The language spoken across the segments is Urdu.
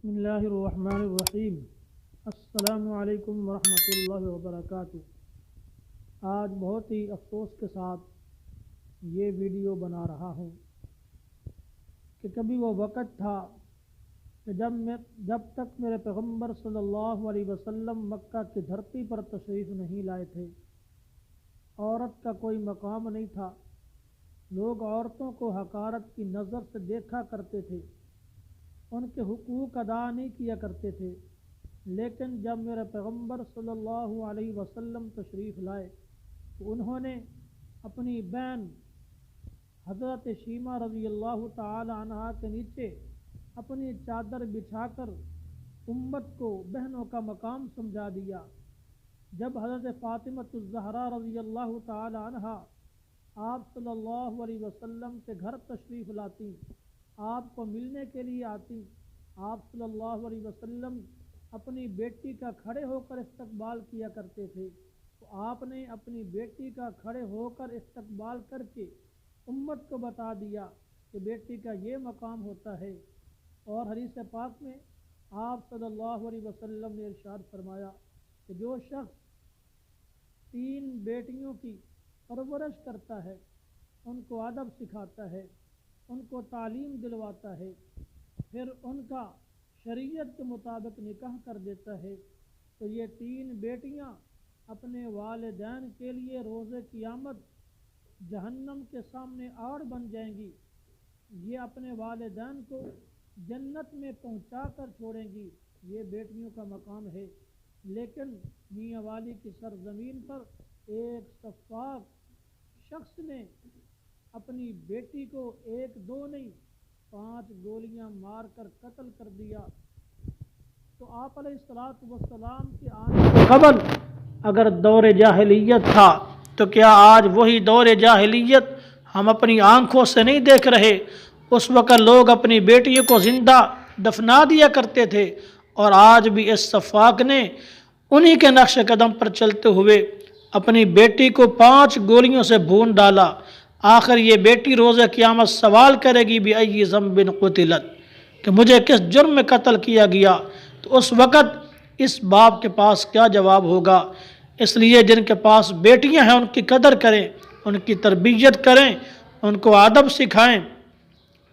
بسم اللہ الرحمن الرحیم۔ السلام علیکم ورحمۃ اللہ وبرکاتہ۔ آج بہت ہی افسوس کے ساتھ یہ ویڈیو بنا رہا ہوں کہ کبھی وہ وقت تھا کہ جب تک میرے پیغمبر صلی اللہ علیہ وسلم مکہ کی دھرتی پر تشریف نہیں لائے تھے، عورت کا کوئی مقام نہیں تھا۔ لوگ عورتوں کو حقارت کی نظر سے دیکھا کرتے تھے، ان کے حقوق ادا نہیں کیا کرتے تھے۔ لیکن جب میرے پیغمبر صلی اللہ علیہ وسلم تشریف لائے تو انہوں نے اپنی بہن حضرت شیمہ رضی اللہ تعالی عنہا کے نیچے اپنی چادر بچھا کر امت کو بہنوں کا مقام سمجھا دیا۔ جب حضرت فاطمہ الزہرا رضی اللہ تعالی عنہا آپ صلی اللہ علیہ وسلم کے گھر تشریف لاتی، آپ کو ملنے کے لیے آتی، آپ صلی اللہ علیہ وسلم اپنی بیٹی کا کھڑے ہو کر استقبال کیا کرتے تھے، تو آپ نے اپنی بیٹی کا کھڑے ہو کر استقبال کر کے امت کو بتا دیا کہ بیٹی کا یہ مقام ہوتا ہے۔ اور حدیث پاک میں آپ صلی اللہ علیہ وسلم نے ارشاد فرمایا کہ جو شخص 3 بیٹیوں کی پرورش کرتا ہے، ان کو ادب سکھاتا ہے، ان کو تعلیم دلواتا ہے، پھر ان کا شریعت کے مطابق نکاح کر دیتا ہے، تو یہ 3 بیٹیاں اپنے والدین کے لیے روز قیامت جہنم کے سامنے آڑ بن جائیں گی۔ یہ اپنے والدین کو جنت میں پہنچا کر چھوڑیں گی۔ یہ بیٹیوں کا مقام ہے۔ لیکن میاں والی کی سرزمین پر ایک سفاک شخص نے اپنی بیٹی کو 1 2 نہیں 5 گولیاں مار کر قتل کر دیا۔ تو آپ علیہ الصلوۃ والسلام کے آنے سے قبل اگر دور جاہلیت تھا تو کیا آج وہی دور جاہلیت ہم اپنی آنکھوں سے نہیں دیکھ رہے؟ اس وقت لوگ اپنی بیٹیوں کو زندہ دفنا دیا کرتے تھے، اور آج بھی اس سفاک نے انہی کے نقش قدم پر چلتے ہوئے اپنی بیٹی کو 5 گولیوں سے بھون ڈالا۔ آخر یہ بیٹی روز قیامت سوال کرے گی بِأَيِّ ذَنبٍ قُتِلَتْ، کہ مجھے کس جرم میں قتل کیا گیا؟ تو اس وقت اس باپ کے پاس کیا جواب ہوگا؟ اس لیے جن کے پاس بیٹیاں ہیں ان کی قدر کریں، ان کی تربیت کریں، ان کو ادب سکھائیں،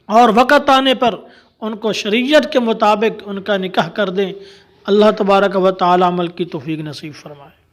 اور وقت آنے پر ان کو شریعت کے مطابق ان کا نکاح کر دیں۔ اللہ تبارک و تعالی عمل کی توفیق نصیب فرمائے۔